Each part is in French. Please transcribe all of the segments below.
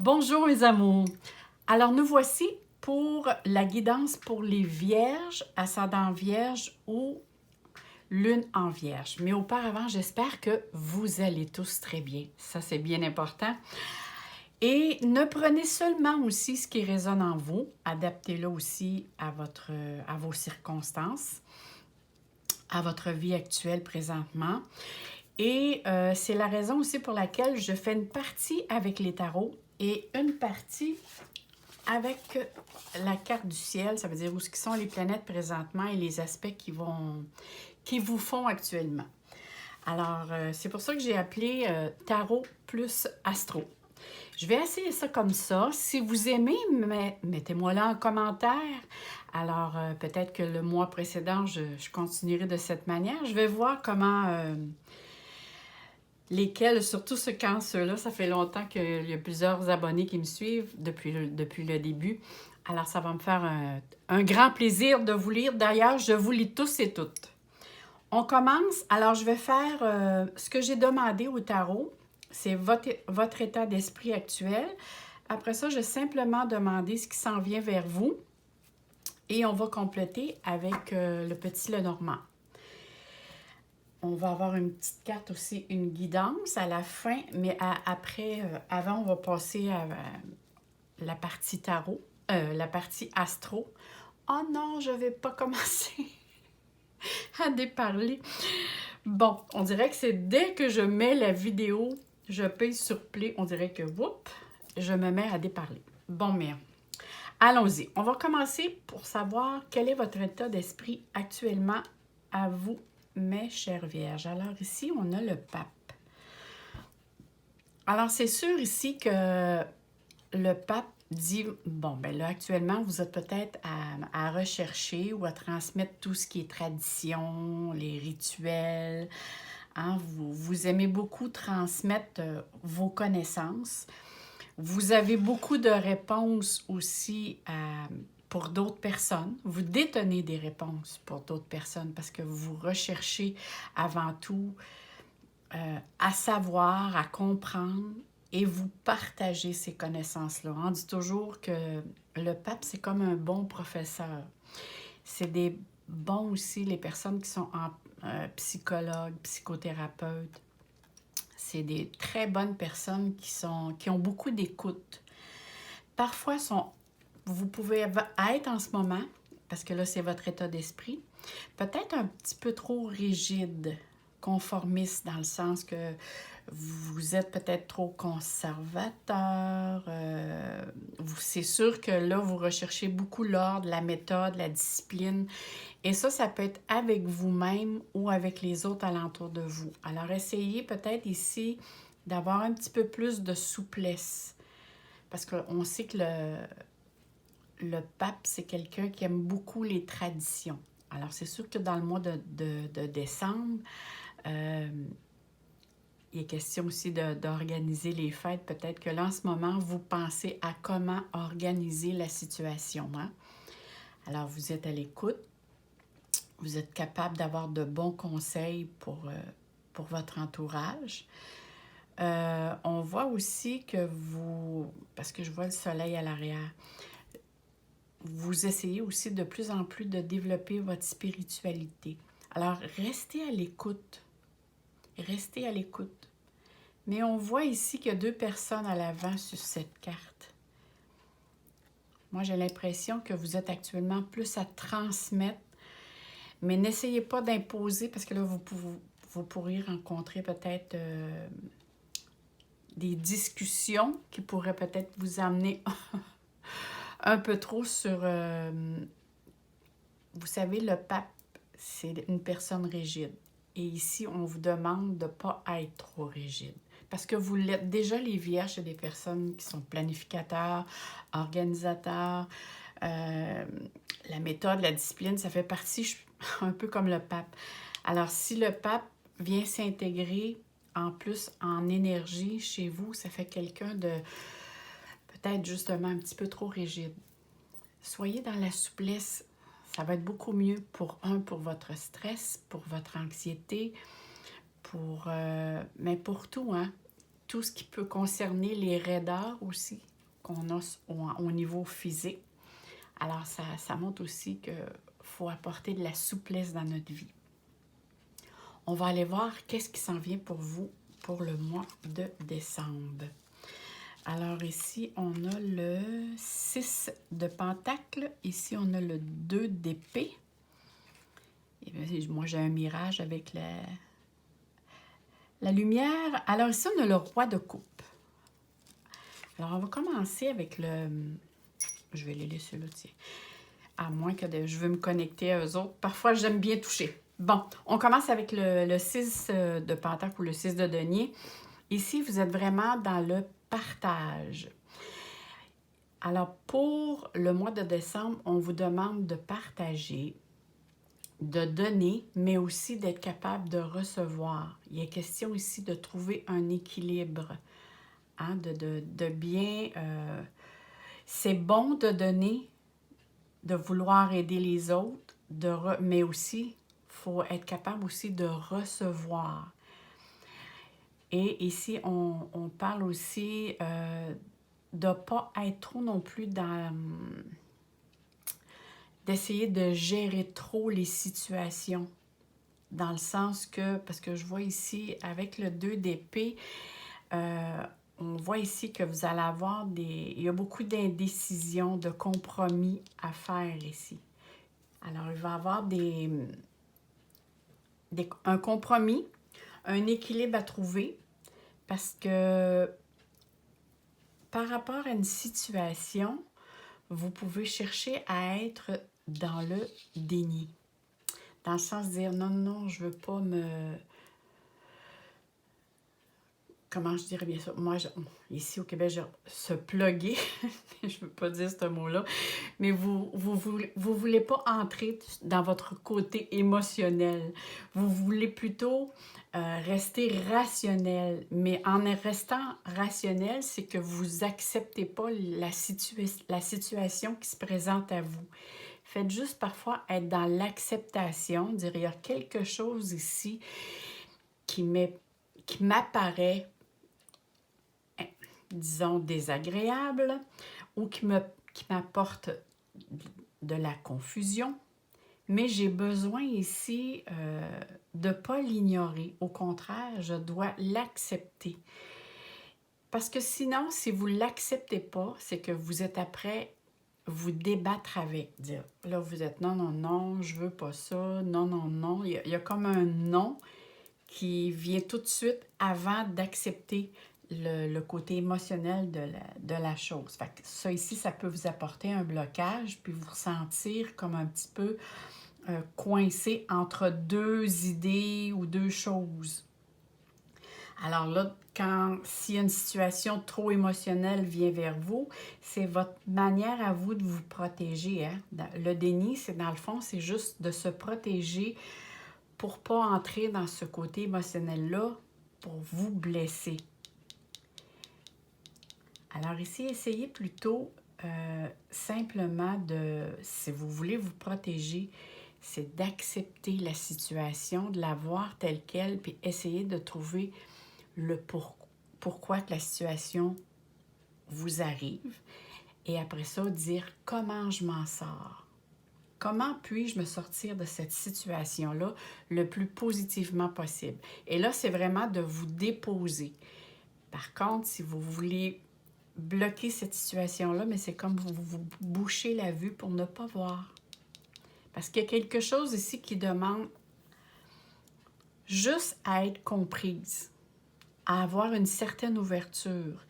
Bonjour mes amours. Alors nous voici pour la guidance pour les vierges, ascendant vierge ou lune en vierge. Mais auparavant, j'espère que vous allez tous très bien. Ça, c'est bien important. Et ne prenez seulement aussi ce qui résonne en vous, adaptez-le aussi à vos circonstances, à votre vie actuelle présentement. Et c'est la raison aussi pour laquelle je fais une partie avec les tarots et une partie avec la carte du ciel, ça veut dire où sont les planètes présentement et les aspects qui vous font actuellement. Alors, c'est pour ça que j'ai appelé Tarot plus Astro. Je vais essayer ça comme ça. Si vous aimez, mettez-moi là en commentaire. Alors, peut-être que le mois précédent, je continuerai de cette manière. Je vais voir comment... lesquels, surtout ceux-là, ça fait longtemps qu'il y a plusieurs abonnés qui me suivent depuis le début. Alors, ça va me faire un grand plaisir de vous lire. D'ailleurs, je vous lis tous et toutes. On commence. Alors, je vais faire ce que j'ai demandé au tarot. C'est votre état d'esprit actuel. Après ça, je vais simplement demander ce qui s'en vient vers vous. Et on va compléter avec le petit Lenormand. On va avoir une petite carte aussi, une guidance à la fin, mais après, avant, on va passer à la partie tarot, la partie astro. Oh non, je ne vais pas commencer à déparler. Bon, on dirait que c'est dès que je mets la vidéo, je pèse sur play, on dirait que, whoop, je me mets à déparler. Bon, mais allons-y. On va commencer pour savoir quel est votre état d'esprit actuellement à vous, mes chères vierges. Alors ici, on a le pape. Alors c'est sûr ici que le pape dit, bon, ben là actuellement, vous êtes peut-être à rechercher ou à transmettre tout ce qui est tradition, les rituels. Hein, vous aimez beaucoup transmettre vos connaissances. Vous avez beaucoup de réponses aussi pour d'autres personnes. Vous détenez des réponses pour d'autres personnes parce que vous recherchez avant tout à savoir, à comprendre et vous partagez ces connaissances-là. On dit toujours que le pape, c'est comme un bon professeur. C'est des bons aussi, les personnes qui sont psychologues, psychothérapeutes. C'est des très bonnes personnes qui ont beaucoup d'écoute. Parfois, vous pouvez être en ce moment, parce que là, c'est votre état d'esprit, peut-être un petit peu trop rigide, conformiste, dans le sens que vous êtes peut-être trop conservateur. C'est sûr que là, vous recherchez beaucoup l'ordre, la méthode, la discipline. Et ça peut être avec vous-même ou avec les autres alentours de vous. Alors, essayez peut-être ici d'avoir un petit peu plus de souplesse. Parce qu'on sait que le pape, c'est quelqu'un qui aime beaucoup les traditions. Alors, c'est sûr que dans le mois de décembre, il est question aussi d'organiser les fêtes. Peut-être que là, en ce moment, vous pensez à comment organiser la situation. Hein? Alors, vous êtes à l'écoute. Vous êtes capable d'avoir de bons conseils pour votre entourage. On voit aussi que parce que je vois le soleil à l'arrière, vous essayez aussi de plus en plus de développer votre spiritualité. Alors, restez à l'écoute. Restez à l'écoute. Mais on voit ici qu'il y a 2 personnes à l'avant sur cette carte. Moi, j'ai l'impression que vous êtes actuellement plus à transmettre, mais n'essayez pas d'imposer parce que là, vous pourriez rencontrer peut-être des discussions qui pourraient peut-être vous amener un peu trop sur... vous savez, le pape, c'est une personne rigide. Et ici, on vous demande de ne pas être trop rigide. Parce que vous l'êtes déjà, les vierges, c'est des personnes qui sont planificateurs, organisateurs. La méthode, la discipline, ça fait partie un peu comme le pape. Alors, si le pape vient s'intégrer en plus en énergie chez vous, ça fait quelqu'un de peut-être justement un petit peu trop rigide. Soyez dans la souplesse. Ça va être beaucoup mieux pour votre stress, pour votre anxiété, mais pour tout, hein. Tout ce qui peut concerner les raideurs aussi. qu'on a au niveau physique. Alors, ça montre aussi qu'il faut apporter de la souplesse dans notre vie. On va aller voir qu'est-ce qui s'en vient pour vous pour le mois de décembre. Alors ici, on a le 6 de Pentacle. Ici, on a le 2 d'épée. Et bien, moi, j'ai un mirage avec la lumière. Alors ici, on a le roi de coupe. Alors, on va commencer avec le... Je vais les laisser là, tiens. À moins que je veux me connecter à eux autres. Parfois, j'aime bien toucher. Bon, on commence avec le 6 de Pentacle ou le 6 de denier. Ici, vous êtes vraiment dans le partage. Alors, pour le mois de décembre, on vous demande de partager, de donner, mais aussi d'être capable de recevoir. Il est question ici de trouver un équilibre, hein, de bien... c'est bon de donner, de vouloir aider les autres, mais aussi, il faut être capable aussi de recevoir. Et ici, on parle aussi de ne pas être trop non plus dans... d'essayer de gérer trop les situations. Dans le sens que, parce que je vois ici, avec le 2 d'épée, on voit ici que vous allez avoir il y a beaucoup d'indécisions, de compromis à faire ici. Alors, il va y avoir un compromis, un équilibre à trouver, parce que par rapport à une situation, vous pouvez chercher à être dans le déni. Dans le sens de dire, non, non, je veux pas comment je dirais bien ça? Moi, ici au Québec, se plugger, je ne veux pas dire ce mot-là, mais vous voulez pas entrer dans votre côté émotionnel. Vous voulez plutôt rester rationnel. Mais en restant rationnel, c'est que vous acceptez pas la situation qui se présente à vous. Faites juste parfois être dans l'acceptation, dire il y a quelque chose ici qui m'apparaît, disons, désagréable ou qui m'apporte de la confusion. Mais j'ai besoin ici de ne pas l'ignorer. Au contraire, je dois l'accepter. Parce que sinon, si vous ne l'acceptez pas, c'est que vous êtes après vous débattre avec. Dire, là, vous êtes non, non, non, je veux pas ça, non, non, non. Il y a comme un non qui vient tout de suite avant d'accepter le côté émotionnel de la chose. Fait que ça ici, ça peut vous apporter un blocage, puis vous sentir comme un petit peu coincé entre deux idées ou deux choses. Alors là, s'il y a une situation trop émotionnelle vient vers vous, c'est votre manière à vous de vous protéger. Hein? Le déni, c'est dans le fond, c'est juste de se protéger pour ne pas entrer dans ce côté émotionnel-là pour vous blesser. Alors ici, essayez plutôt simplement si vous voulez vous protéger, c'est d'accepter la situation, de la voir telle qu'elle, puis essayer de trouver le pourquoi que la situation vous arrive. Et après ça, dire comment je m'en sors. Comment puis-je me sortir de cette situation-là le plus positivement possible? Et là, c'est vraiment de vous déposer. Par contre, si vous voulez bloquer cette situation-là, mais c'est comme vous bouchez la vue pour ne pas voir. Parce qu'il y a quelque chose ici qui demande juste à être comprise, à avoir une certaine ouverture,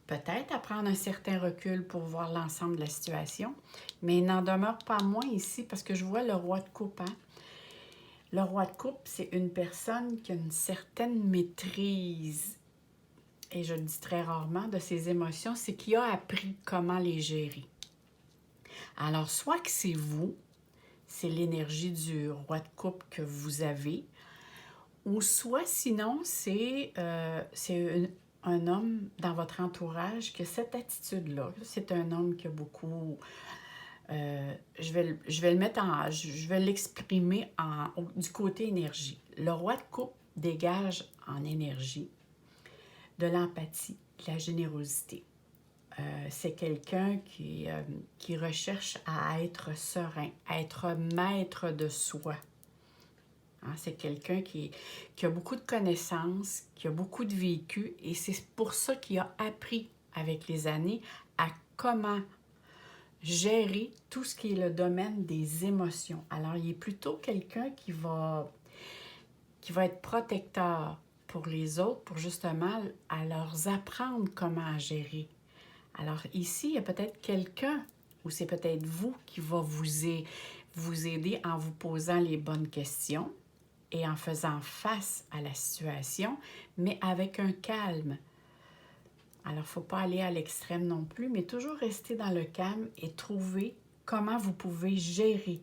peut-être à prendre un certain recul pour voir l'ensemble de la situation, mais il n'en demeure pas moins ici parce que je vois le roi de coupe. Hein? Le roi de coupe, c'est une personne qui a une certaine maîtrise, et je le dis très rarement, de ses émotions, c'est qu'il a appris comment les gérer. Alors, soit que c'est vous, c'est l'énergie du roi de coupe que vous avez, ou soit sinon, c'est un homme dans votre entourage qui a cette attitude-là. C'est un homme qui a beaucoup... je vais le mettre je vais l'exprimer du côté énergie. Le roi de coupe dégage en énergie de l'empathie, de la générosité. c'est quelqu'un qui recherche à être serein, à être maître de soi. Hein, c'est quelqu'un qui a beaucoup de connaissances, qui a beaucoup de vécu, et c'est pour ça qu'il a appris avec les années à comment gérer tout ce qui est le domaine des émotions. Alors, il est plutôt quelqu'un qui va être protecteur pour les autres, pour justement à leur apprendre comment gérer. Alors ici, il y a peut-être quelqu'un, ou c'est peut-être vous, qui va vous aider en vous posant les bonnes questions et en faisant face à la situation, mais avec un calme. Alors, il ne faut pas aller à l'extrême non plus, mais toujours rester dans le calme et trouver comment vous pouvez gérer.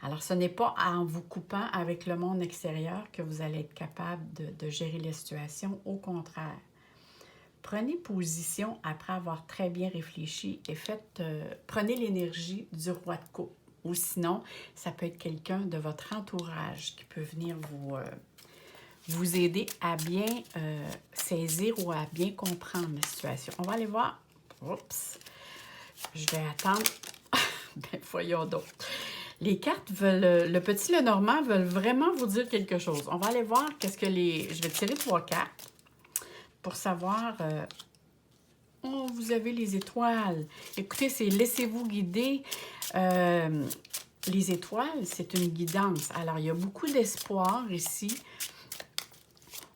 Alors, ce n'est pas en vous coupant avec le monde extérieur que vous allez être capable de gérer la situation. Au contraire, prenez position après avoir très bien réfléchi et prenez l'énergie du roi de coupe. Ou sinon, ça peut être quelqu'un de votre entourage qui peut venir vous aider à bien saisir ou à bien comprendre la situation. On va aller voir. Oups! Je vais attendre. Ben, voyons donc. Les cartes veulent, le petit Lenormand veulent vraiment vous dire quelque chose. On va aller voir qu'est-ce que je vais tirer 3 cartes pour savoir. Oh, vous avez les étoiles. Écoutez, c'est laissez-vous guider. Les étoiles, c'est une guidance. Alors, il y a beaucoup d'espoir ici.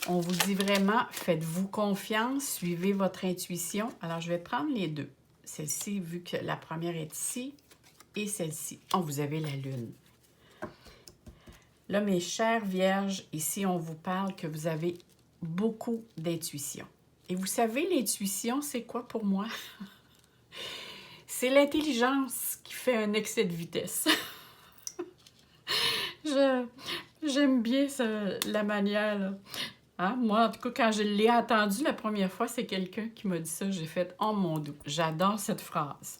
On vous dit vraiment, faites-vous confiance, suivez votre intuition. Alors, je vais prendre les deux. Celle-ci, vu que la première est ici, et celle-ci. Oh, vous avez la lune. Là, mes chères vierges, ici, on vous parle que vous avez beaucoup d'intuition. Et vous savez, l'intuition, c'est quoi pour moi? C'est l'intelligence qui fait un excès de vitesse. J'aime bien la manière, là. Hein? Moi, en tout cas, quand je l'ai entendu la première fois, c'est quelqu'un qui m'a dit ça. J'ai fait « Oh mon Dieu! » J'adore cette phrase.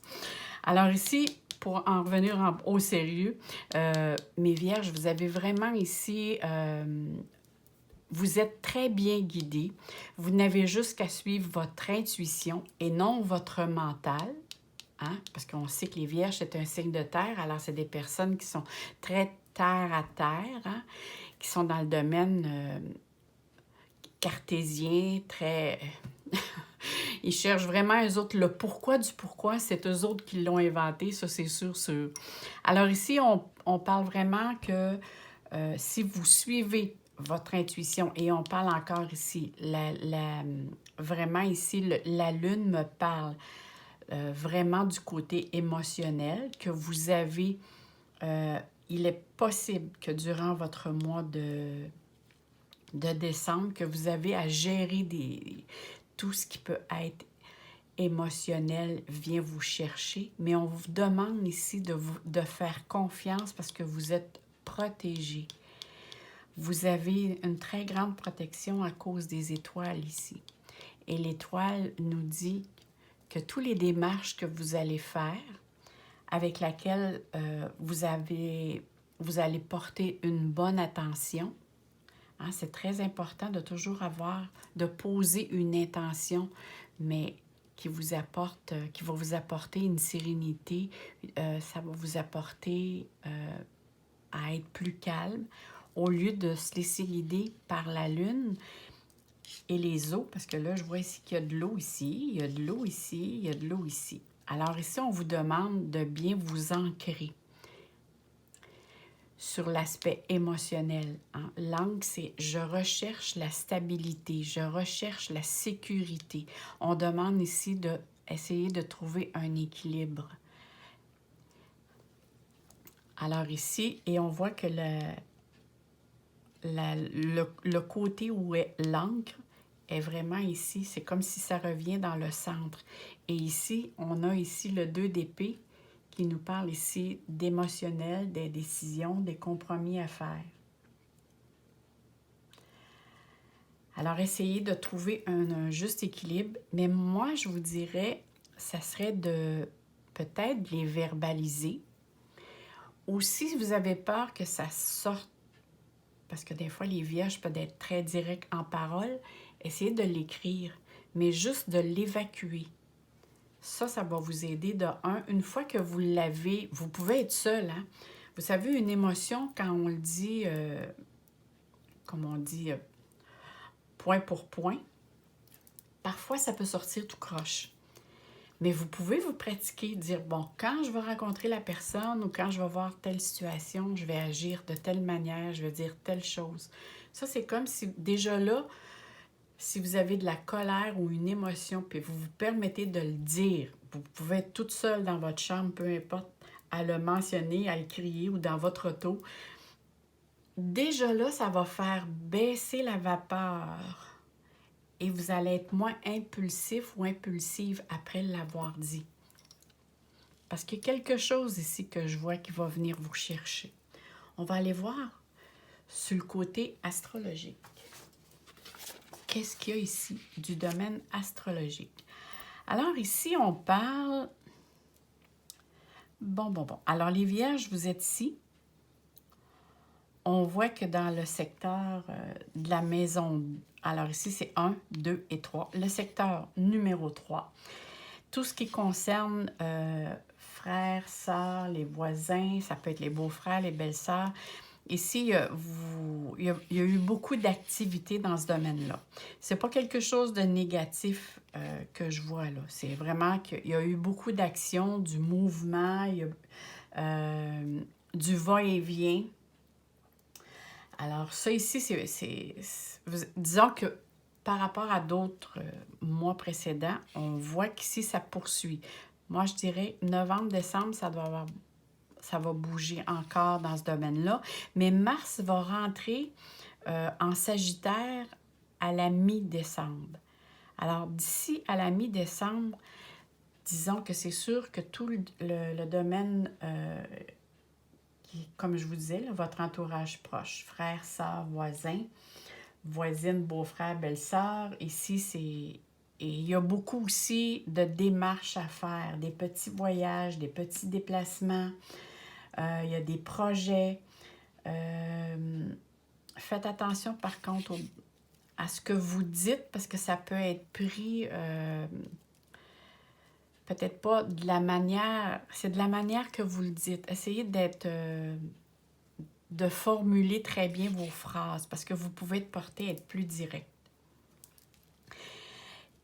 Alors ici, pour en revenir au sérieux, mes vierges, vous avez vraiment ici... vous êtes très bien guidés. Vous n'avez juste qu'à suivre votre intuition et non votre mental. Hein? Parce qu'on sait que les vierges, c'est un signe de terre. Alors, c'est des personnes qui sont très terre à terre, hein? Qui sont dans le domaine cartésien, très... Ils cherchent vraiment, eux autres, le pourquoi du pourquoi. C'est eux autres qui l'ont inventé, ça, c'est sûr. Alors ici, on parle vraiment que si vous suivez votre intuition, et on parle encore ici, vraiment ici, la lune me parle vraiment du côté émotionnel, que vous avez... il est possible que durant votre mois de décembre, que vous avez à gérer tout ce qui peut être émotionnel vient vous chercher, mais on vous demande ici de faire confiance parce que vous êtes protégé. Vous avez une très grande protection à cause des étoiles ici. Et l'étoile nous dit que toutes les démarches que vous allez faire, avec laquelle vous allez porter une bonne attention. Hein, c'est très important de toujours de poser une intention, mais qui va vous apporter une sérénité, ça va vous apporter à être plus calme, au lieu de se laisser guider par la lune et les eaux, parce que là, je vois ici qu'il y a de l'eau ici, il y a de l'eau ici, il y a de l'eau ici. Alors ici, on vous demande de bien vous ancrer sur l'aspect émotionnel. Hein. L'angle, c'est « je recherche la stabilité, je recherche la sécurité ». On demande ici d'essayer de trouver un équilibre. Alors ici, et on voit que le côté où est l'encre est vraiment ici. C'est comme si ça revient dans le centre. Et ici, on a ici le 2 d'épée qui nous parle ici d'émotionnel, des décisions, des compromis à faire. Alors, essayez de trouver un juste équilibre. Mais moi, je vous dirais, ça serait de peut-être les verbaliser. Ou si vous avez peur que ça sorte, parce que des fois, les vierges peuvent être très directs en parole, essayez de l'écrire. mais juste de l'évacuer. Ça va vous aider de un. Une fois que vous l'avez, vous pouvez être seul, hein? Vous savez, une émotion, quand on le dit, comme on dit, point pour point, parfois ça peut sortir tout croche. Mais vous pouvez vous pratiquer, dire, bon, quand je vais rencontrer la personne ou quand je vais voir telle situation, je vais agir de telle manière, je vais dire telle chose. Ça, c'est comme si, déjà là, si vous avez de la colère ou une émotion, puis vous vous permettez de le dire, vous pouvez être toute seule dans votre chambre, peu importe, à le mentionner, à le crier ou dans votre auto. Déjà là, ça va faire baisser la vapeur et vous allez être moins impulsif ou impulsive après l'avoir dit. Parce qu'il y a quelque chose ici que je vois qui va venir vous chercher. On va aller voir sur le côté astrologique. Qu'est-ce qu'il y a ici du domaine astrologique? Alors ici, on parle... Bon. Alors les Vierges, vous êtes ici. On voit que dans le secteur de la maison, alors ici c'est 1, 2 et 3, le secteur numéro 3, tout ce qui concerne frères, sœurs, les voisins, ça peut être les beaux-frères, les belles-sœurs. Ici, il y a eu beaucoup d'activités dans ce domaine-là. C'est pas quelque chose de négatif que je vois là. C'est vraiment qu'il y a eu beaucoup d'actions, du mouvement, il y a du va-et-vient. Alors ça ici, disons que par rapport à d'autres mois précédents, on voit qu'ici, ça poursuit. Moi, je dirais novembre-décembre, ça va bouger encore dans ce domaine-là. Mais Mars va rentrer en Sagittaire à la mi-décembre. Alors, d'ici à la mi-décembre, disons que c'est sûr que tout le domaine, comme je vous disais, là, votre entourage proche, frères, sœurs, voisins, voisines, beaux-frères, belles-sœurs, ici, c'est... Et il y a beaucoup aussi de démarches à faire, des petits voyages, des petits déplacements. Il y a des projets. Faites attention, par contre, à ce que vous dites, parce que ça peut être pris, peut-être pas de la manière... C'est de la manière que vous le dites. Essayez de formuler très bien vos phrases, parce que vous pouvez être porté à être plus direct.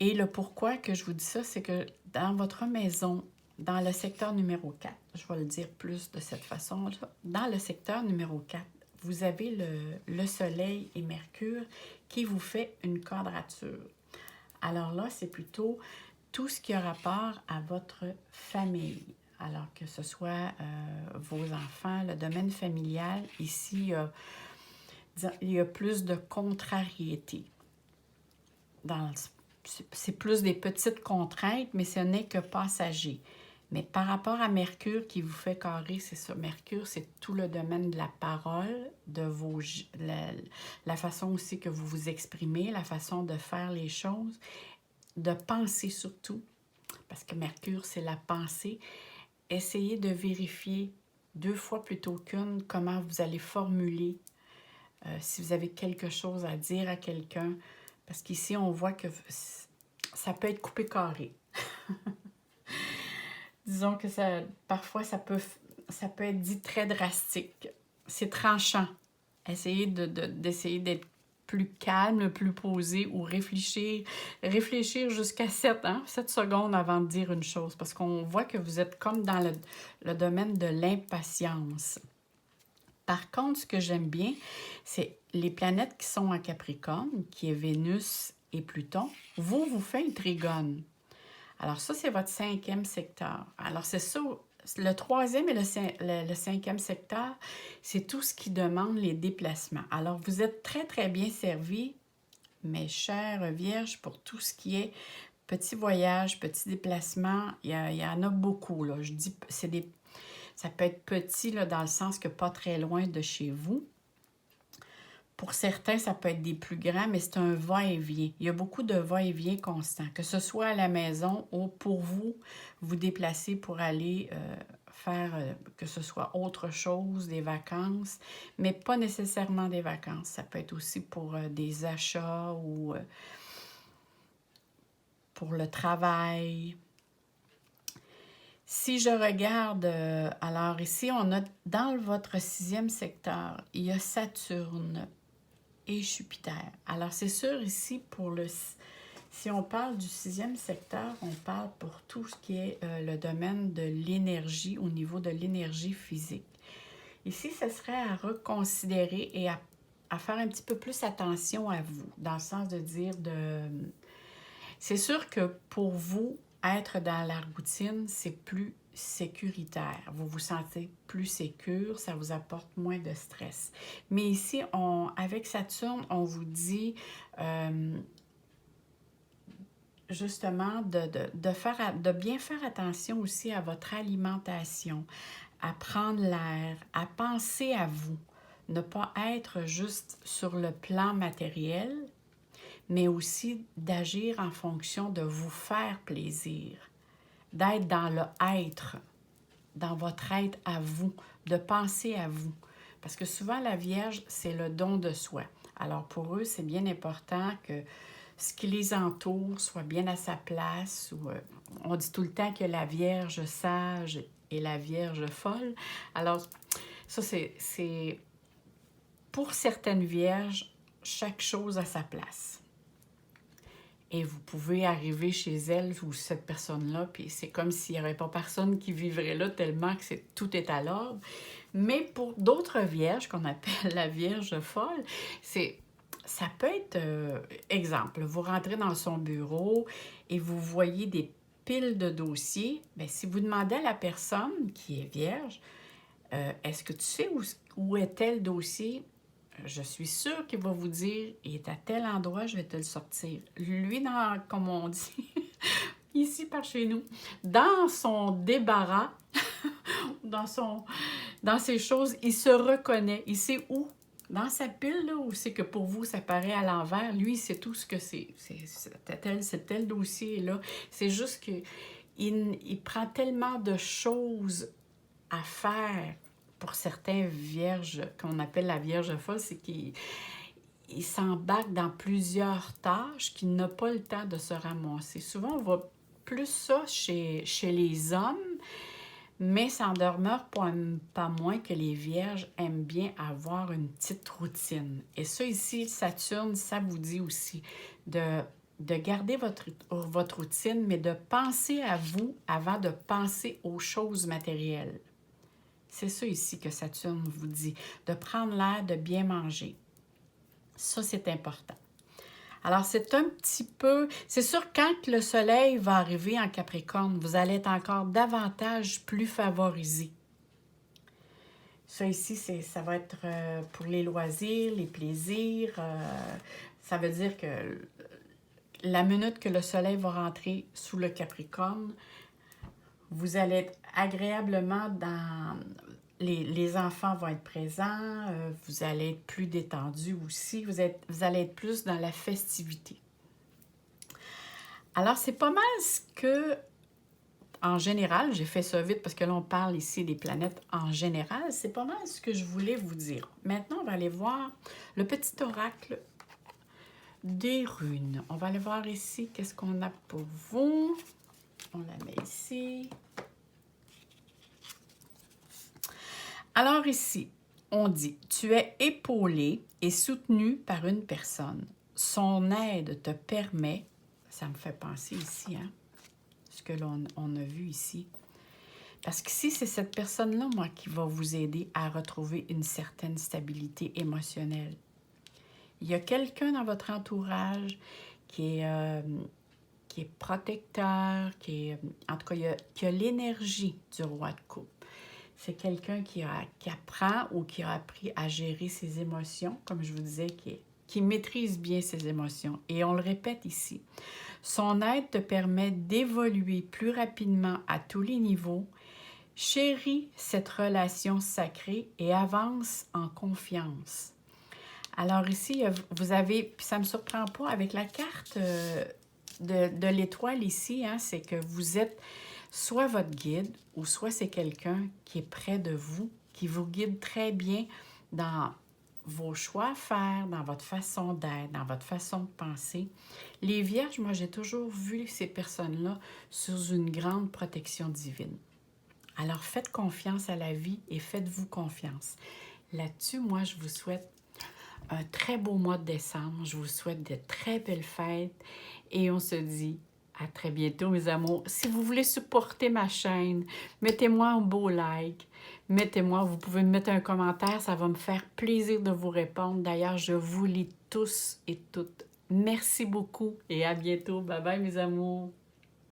Et le pourquoi que je vous dis ça, c'est que dans votre maison, dans le secteur numéro 4, je vais le dire plus de cette façon-là, dans le secteur numéro 4, vous avez le Soleil et Mercure qui vous fait une quadrature. Alors là, c'est plutôt tout ce qui a rapport à votre famille. Alors que ce soit vos enfants, le domaine familial, ici, il y a plus de contrariété. C'est plus des petites contraintes, mais ce n'est que passager. Mais par rapport à Mercure qui vous fait carré, c'est ça. Mercure, c'est tout le domaine de la parole, de la façon aussi que vous vous exprimez, la façon de faire les choses, de penser surtout, parce que Mercure, c'est la pensée. Essayez de vérifier 2 fois plutôt qu'une comment vous allez formuler si vous avez quelque chose à dire à quelqu'un. Parce qu'ici, on voit que ça peut être coupé carré. Disons que parfois, ça peut être dit très drastique. C'est tranchant. Essayez d'essayer d'être plus calme, plus posé ou réfléchir jusqu'à 7 secondes avant de dire une chose. Parce qu'on voit que vous êtes comme dans le domaine de l'impatience. Par contre, ce que j'aime bien, c'est les planètes qui sont en Capricorne, qui est Vénus et Pluton, vous fait un trigone. Alors ça, c'est votre 5e secteur. Alors c'est ça, le 3e et le 5e secteur, c'est tout ce qui demande les déplacements. Alors vous êtes très, très bien servis, mes chères Vierges, pour tout ce qui est petits voyages, petits déplacements. Il y en a beaucoup, là. Je dis, ça peut être petit, là, dans le sens que pas très loin de chez vous. Pour certains, ça peut être des plus grands, mais c'est un va-et-vient. Il y a beaucoup de va-et-vient constant, que ce soit à la maison ou pour vous déplacer pour aller faire, que ce soit autre chose, des vacances, mais pas nécessairement des vacances. Ça peut être aussi pour des achats ou pour le travail. Si je regarde, alors ici, on a dans votre 6e secteur, il y a Saturne et Jupiter. Alors, c'est sûr ici, si on parle du 6e secteur, on parle pour tout ce qui est le domaine de l'énergie, au niveau de l'énergie physique. Ici, ce serait à reconsidérer et à faire un petit peu plus attention à vous, dans le sens de dire c'est sûr que pour vous, être dans la routine, c'est plus sécuritaire. Vous vous sentez plus sécure, ça vous apporte moins de stress. Mais ici, avec Saturne, on vous dit justement de bien faire attention aussi à votre alimentation, à prendre l'air, à penser à vous, ne pas être juste sur le plan matériel, mais aussi d'agir en fonction de vous faire plaisir, d'être dans le être, dans votre être à vous, de penser à vous. Parce que souvent, la Vierge, c'est le don de soi. Alors pour eux, c'est bien important que ce qui les entoure soit bien à sa place. On dit tout le temps que la Vierge sage et la Vierge folle. Alors, ça, c'est pour certaines Vierges, chaque chose à sa place. Et vous pouvez arriver chez elle ou cette personne-là, puis c'est comme s'il n'y avait pas personne qui vivrait là tellement que tout est à l'ordre. Mais pour d'autres vierges, qu'on appelle la Vierge folle, ça peut être, exemple, vous rentrez dans son bureau et vous voyez des piles de dossiers. Bien, si vous demandez à la personne qui est vierge, est-ce que tu sais où est tel dossier? Je suis sûre qu'il va vous dire, il est à tel endroit, je vais te le sortir. Lui, comme on dit, ici par chez nous, dans son débarras, dans ses choses, il se reconnaît. Il sait où. Dans sa pile, là, où c'est que pour vous, ça paraît à l'envers, lui, il sait tout ce que c'est. C'est tel dossier-là. C'est juste qu'il prend tellement de choses à faire pour certains vierges, qu'on appelle la Vierge folle, c'est qu'il s'embarque dans plusieurs tâches qu'il n'a pas le temps de se ramasser. Souvent, on voit plus ça chez les hommes, mais ça en demeure pas moins que les vierges aiment bien avoir une petite routine. Et ça ici, Saturne, ça vous dit aussi de garder votre routine, mais de penser à vous avant de penser aux choses matérielles. C'est ça ici que Saturne vous dit, de prendre l'air, de bien manger. Ça, c'est important. Alors, c'est un petit peu... C'est sûr, quand le soleil va arriver en Capricorne, vous allez être encore davantage plus favorisé. Ça ici, ça va être pour les loisirs, les plaisirs. Ça veut dire que la minute que le soleil va rentrer sous le Capricorne, vous allez être agréablement dans... Les enfants vont être présents, vous allez être plus détendu aussi, vous allez être plus dans la festivité. Alors, c'est pas mal ce que, en général, j'ai fait ça vite parce que là, on parle ici des planètes en général, c'est pas mal ce que je voulais vous dire. Maintenant, on va aller voir le petit oracle des runes. On va aller voir ici, qu'est-ce qu'on a pour vous. On la met ici. Alors ici, on dit, tu es épaulé et soutenu par une personne. Son aide te permet, ça me fait penser ici, hein, ce que l'on a vu ici. Parce qu'ici, c'est cette personne-là, moi, qui va vous aider à retrouver une certaine stabilité émotionnelle. Il y a quelqu'un dans votre entourage qui est protecteur, en tout cas, qui a l'énergie du roi de coupe. C'est quelqu'un qui apprend ou qui a appris à gérer ses émotions, comme je vous disais, qui maîtrise bien ses émotions. Et on le répète ici, son aide te permet d'évoluer plus rapidement à tous les niveaux. Chéris cette relation sacrée et avance en confiance. Alors ici, vous avez, puis ça ne me surprend pas, avec la carte de l'étoile ici, hein, c'est que vous êtes soit votre guide ou soit c'est quelqu'un qui est près de vous, qui vous guide très bien dans vos choix à faire, dans votre façon d'être, dans votre façon de penser. Les vierges, moi, j'ai toujours vu ces personnes-là sous une grande protection divine. Alors, faites confiance à la vie et faites-vous confiance. Là-dessus, moi, je vous souhaite un très beau mois de décembre. Je vous souhaite de très belles fêtes et on se dit à très bientôt, mes amours. Si vous voulez supporter ma chaîne, mettez-moi un beau like. Mettez-moi, vous pouvez me mettre un commentaire, ça va me faire plaisir de vous répondre. D'ailleurs, je vous lis tous et toutes. Merci beaucoup et à bientôt. Bye bye, mes amours.